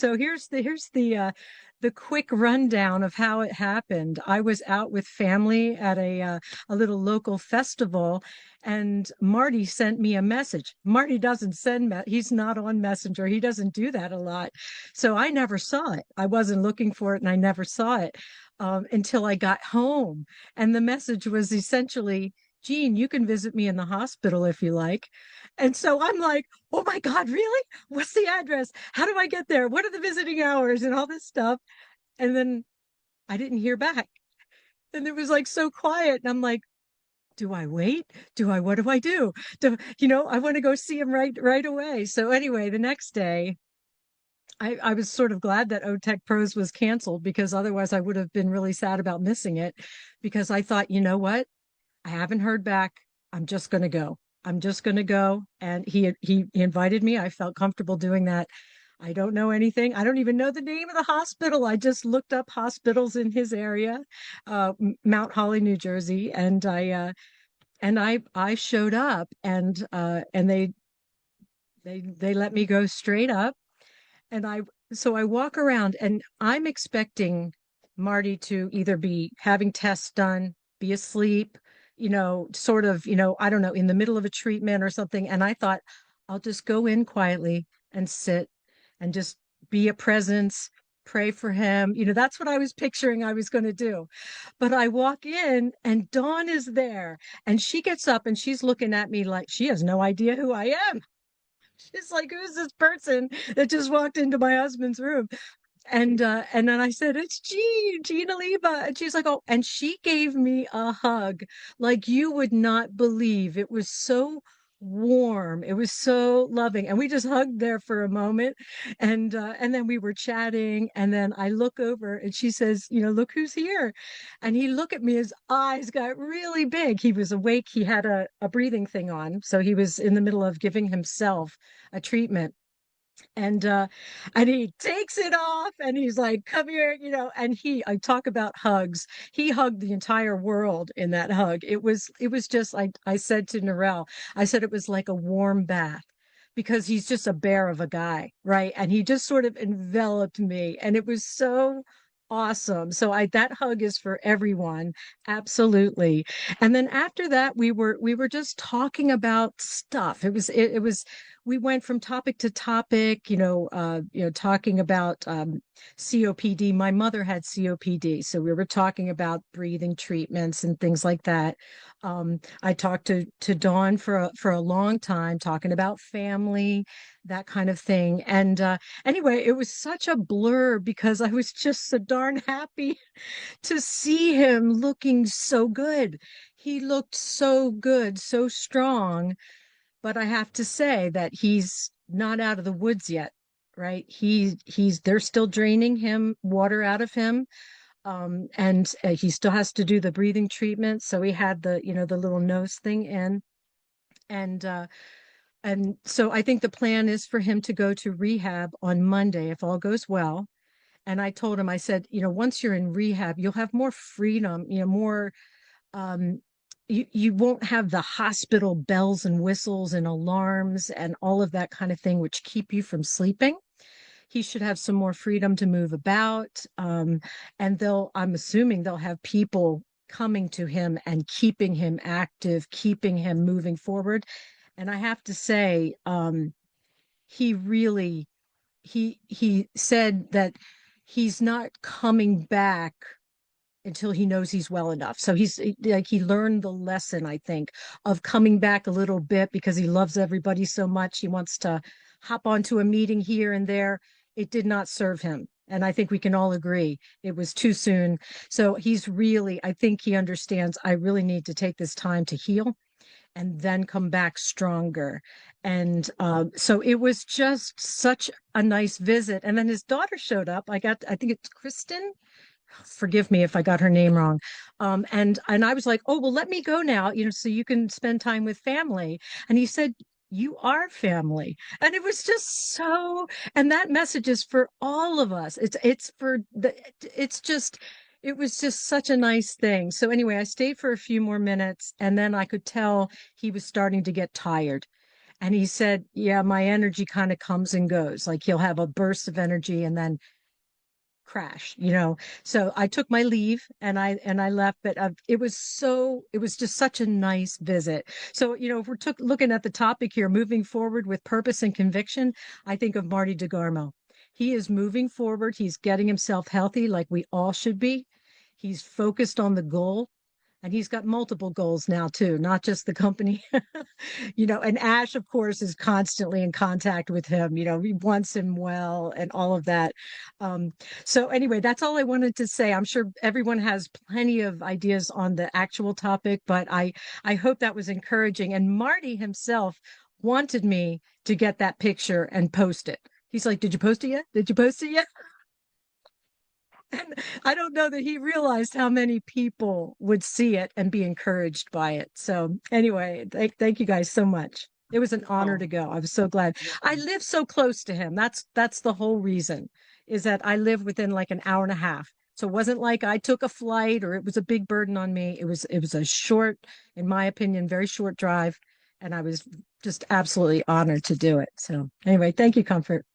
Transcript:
So the quick rundown of how it happened. I was out with family at a little local festival, and Marty sent me a message. Marty doesn't he's not on Messenger. He doesn't do that a lot. So I never saw it. I wasn't looking for it and I never saw it until I got home. And the message was essentially, Jeanne, you can visit me in the hospital if you like. And so I'm like, oh my God, really? What's the address? How do I get there? What are the visiting hours and all this stuff? And then I didn't hear back. And it was like so quiet. And I'm like, do I wait? What do I do? I want to go see him right away. So anyway, the next day, I was sort of glad that OTech Pros was canceled because otherwise I would have been really sad about missing it because I thought, you know what? I haven't heard back. I'm just going to go. I'm just going to go. And he invited me. I felt comfortable doing that. I don't know anything. I don't even know the name of the hospital. I just looked up hospitals in his area, Mount Holly, New Jersey, and I showed up, and they let me go straight up, and I walk around, and I'm expecting Marty to either be having tests done, be asleep, sort of, I don't know, in the middle of a treatment or something. And I thought, I'll just go in quietly and sit and just be a presence, pray for him. That's what I was picturing I was going to do. But I walk in and Dawn is there and she gets up and she's looking at me like she has no idea who I am. She's like, who's this person that just walked into my husband's room? And then I said, it's Jeanne Alleva. And she's like, oh, and she gave me a hug like you would not believe. It was so warm. It was so loving. And we just hugged there for a moment. And then we were chatting. And then I look over and she says, look who's here. And he looked at me, his eyes got really big. He was awake. He had a breathing thing on. So he was in the middle of giving himself a treatment and he takes it off and he's like, come here, and I talk about hugs. He hugged the entire world in that hug. It was just, I said to Narelle, I said it was like a warm bath because he's just a bear of a guy, right? And he just sort of enveloped me and it was so awesome. So that hug is for everyone. Absolutely. And then after that, we were just talking about stuff. It was we went from topic to topic, talking about COPD. My mother had COPD, so we were talking about breathing treatments and things like that. I talked to Dawn for a long time, talking about family, that kind of thing. And anyway, it was such a blur because I was just so darn happy to see him looking so good. He looked so good, so strong, but I have to say that he's not out of the woods yet, right? They're still draining him water out of him. And he still has to do the breathing treatment. So he had the little nose thing in. And and so I think the plan is for him to go to rehab on Monday if all goes well. And I told him, I said, once you're in rehab, you'll have more freedom, more um, you won't have the hospital bells and whistles and alarms and all of that kind of thing, which keep you from sleeping. He should have some more freedom to move about. And I'm assuming they'll have people coming to him and keeping him active, keeping him moving forward. And I have to say, he really, he said that he's not coming back until he knows he's well enough. So he's like, he learned the lesson, I think, of coming back a little bit because he loves everybody so much. He wants to hop onto a meeting here and there. It did not serve him. And I think we can all agree it was too soon. So I think he understands I really need to take this time to heal and then come back stronger. And so it was just such a nice visit. And then his daughter showed up. I think it's Kristen, forgive me if I got her name wrong. And I was like, oh, well, let me go now, so you can spend time with family. And he said, you are family. And it was just so, and that message is for all of us. It was just such a nice thing. So anyway, I stayed for a few more minutes and then I could tell he was starting to get tired. And he said, yeah, my energy kind of comes and goes. Like he'll have a burst of energy and then crash, you know. So I took my leave and I left, but it was just such a nice visit. So, you know, if we're looking at the topic here, moving forward with purpose and conviction, I think of Marty DeGarmo. He is moving forward. He's getting himself healthy like we all should be. He's focused on the goal. And he's got multiple goals now too, not just the company. You know, and Ash, of course, is constantly in contact with him. You know, he wants him well and all of that. Um, so anyway, that's all I wanted to say. I'm sure everyone has plenty of ideas on the actual topic, but I hope that was encouraging. And Marty himself wanted me to get that picture and post it. He's like, "Did you post it yet? Did you post it yet?" And I don't know that he realized how many people would see it and be encouraged by it. So anyway, thank you guys so much. It was an honor to Oh, go. I was so glad. I live so close to him. That's the whole reason, is that I live within like an hour and a half. So it wasn't like I took a flight or it was a big burden on me. It was a short, in my opinion, very short drive. And I was just absolutely honored to do it. So anyway, thank you, Comfort.